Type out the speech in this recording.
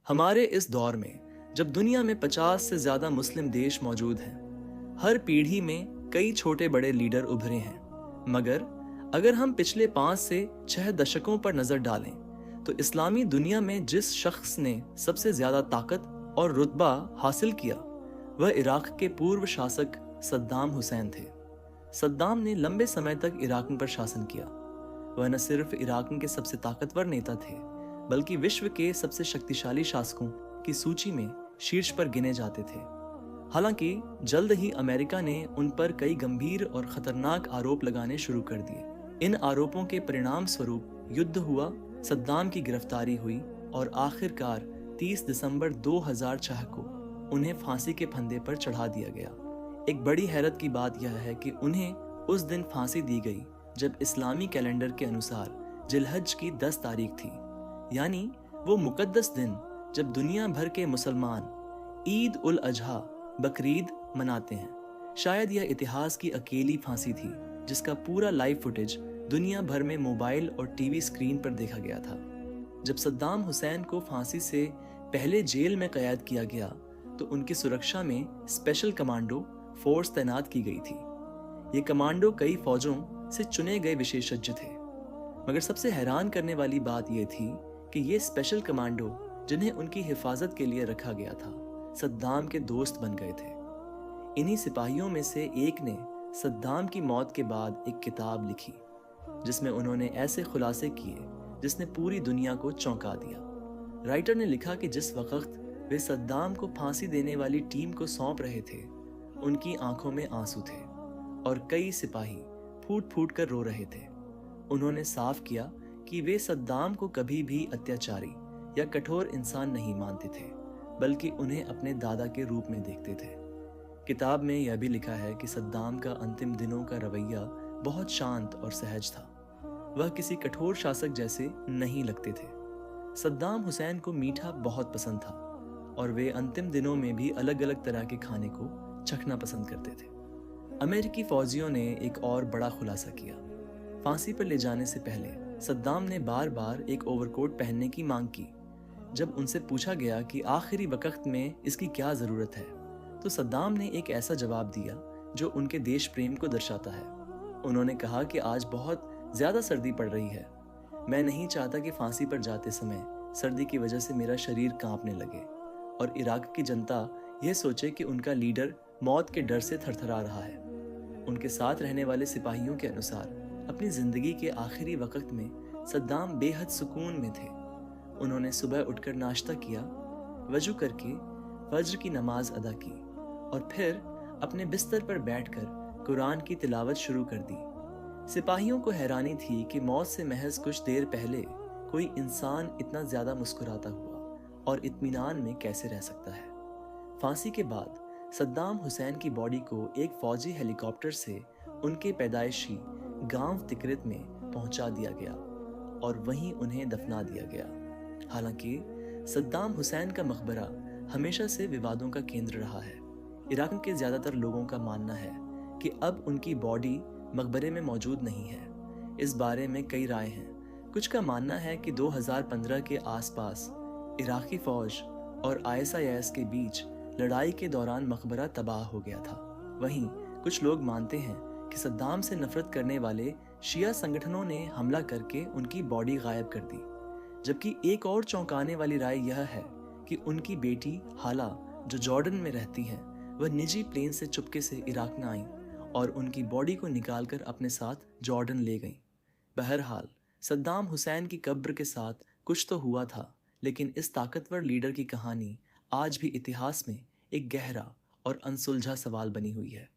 हमारे इस दौर में जब दुनिया में 50 से ज्यादा मुस्लिम देश मौजूद हैं, हर पीढ़ी में कई छोटे बड़े लीडर उभरे हैं, मगर अगर हम पिछले 5 से 6 दशकों पर नजर डालें तो इस्लामी दुनिया में जिस शख्स ने सबसे ज्यादा ताकत और रुतबा हासिल किया वह इराक के पूर्व शासक सद्दाम हुसैन थे। सद्दाम ने लंबे समय तक इराक पर शासन किया। वह न सिर्फ इराक के सबसे ताकतवर नेता थे बल्कि विश्व के सबसे शक्तिशाली शासकों की सूची में शीर्ष पर गिने जाते थे। हालांकि जल्द ही अमेरिका ने उन पर कई गंभीर और खतरनाक आरोप लगाने शुरू कर दिए। इन आरोपों के परिणाम स्वरूप युद्ध हुआ, सद्दाम की गिरफ्तारी हुई और आखिरकार 30 दिसंबर 2006 को उन्हें फांसी के फंदे पर चढ़ा दिया गया। एक बड़ी हैरत की बात यह है कि उन्हें उस दिन फांसी दी गई जब इस्लामी कैलेंडर के अनुसार जिलहज की 10 तारीख थी, यानी वो मुकद्दस दिन जब दुनिया भर के मुसलमान ईद उल अजहा बकरीद मनाते हैं। शायद यह इतिहास की अकेली फांसी थी जिसका पूरा लाइव फुटेज दुनिया भर में मोबाइल और टीवी स्क्रीन पर देखा गया था। जब सद्दाम हुसैन को फांसी से पहले जेल में कैद किया गया तो उनकी सुरक्षा में स्पेशल कमांडो फोर्स तैनात की गई थी। ये कमांडो कई फौजों से चुने गए विशेषज्ञ थे, मगर सबसे हैरान करने वाली बात यह थी कि ये स्पेशल कमांडो जिन्हें उनकी हिफाजत के लिए रखा गया था सद्दाम के दोस्त बन गए थे। इन्हीं सिपाहियों में से एक ने सद्दाम की मौत के बाद एक किताब लिखी जिसमें उन्होंने ऐसे खुलासे किए जिसने पूरी दुनिया को चौंका दिया। राइटर ने लिखा कि जिस वक्त वे सद्दाम को फांसी देने वाली टीम को सौंप रहे थे उनकी आंखों में आंसू थे और कई सिपाही फूट फूट कर रो रहे थे। उन्होंने साफ किया कि वे सद्दाम को कभी भी अत्याचारी या कठोर इंसान नहीं मानते थे बल्कि उन्हें अपने दादा के रूप में देखते थे। किताब में यह भी लिखा है कि सद्दाम का अंतिम दिनों का रवैया बहुत शांत और सहज था। वह किसी कठोर शासक जैसे नहीं लगते थे। सद्दाम हुसैन को मीठा बहुत पसंद था और वे अंतिम दिनों में भी अलग अलग तरह के खाने को चखना पसंद करते थे। अमेरिकी फौजियों ने एक और बड़ा खुलासा किया। फांसी पर ले जाने से पहले सद्दाम ने बार बार एक ओवरकोट पहनने की मांग की। जब उनसे पूछा गया कि आखिरी वक्त में इसकी क्या जरूरत है तो सद्दाम ने एक ऐसा जवाब दिया जो उनके देश प्रेम को दर्शाता है। उन्होंने कहा कि आज बहुत ज्यादा सर्दी पड़ रही है, मैं नहीं चाहता कि फांसी पर जाते समय सर्दी की वजह से मेरा शरीर कांपने लगे और इराक की जनता यह सोचे कि उनका लीडर मौत के डर से थरथरा रहा है। उनके साथ रहने वाले सिपाहियों के अनुसार अपनी जिंदगी के आखिरी वक्त में सद्दाम बेहद सुकून में थे। उन्होंने सुबह उठकर नाश्ता किया, वजू करके फज्र की नमाज अदा की और फिर अपने बिस्तर पर बैठकर कुरान की तिलावत शुरू कर दी। सिपाहियों को हैरानी थी कि मौत से महज कुछ देर पहले कोई इंसान इतना ज्यादा मुस्कुराता हुआ और इत्मीनान में कैसे रह सकता है। फांसी के बाद सद्दाम हुसैन की बॉडी को एक फौजी हेलीकॉप्टर से उनके पैदाइशी गांव तिकरित में पहुंचा दिया गया और वहीं उन्हें दफना दिया गया। हालांकि सद्दाम हुसैन का मकबरा हमेशा से विवादों का केंद्र रहा है। इराक के ज्यादातर लोगों का मानना है कि अब उनकी बॉडी मकबरे में मौजूद नहीं है। इस बारे में कई राय हैं। कुछ का मानना है कि 2015 के आसपास इराकी फौज और आईएसआईएस के बीच लड़ाई के दौरान मकबरा तबाह हो गया था। वहीं कुछ लोग मानते हैं कि सद्दाम से नफरत करने वाले शिया संगठनों ने हमला करके उनकी बॉडी गायब कर दी। जबकि एक और चौंकाने वाली राय यह है कि उनकी बेटी हाला, जो जॉर्डन में रहती हैं, वह निजी प्लेन से चुपके से इराक में आईं और उनकी बॉडी को निकालकर अपने साथ जॉर्डन ले गईं। बहरहाल सद्दाम हुसैन की कब्र के साथ कुछ तो हुआ था, लेकिन इस ताकतवर लीडर की कहानी आज भी इतिहास में एक गहरा और अनसुलझा सवाल बनी हुई है।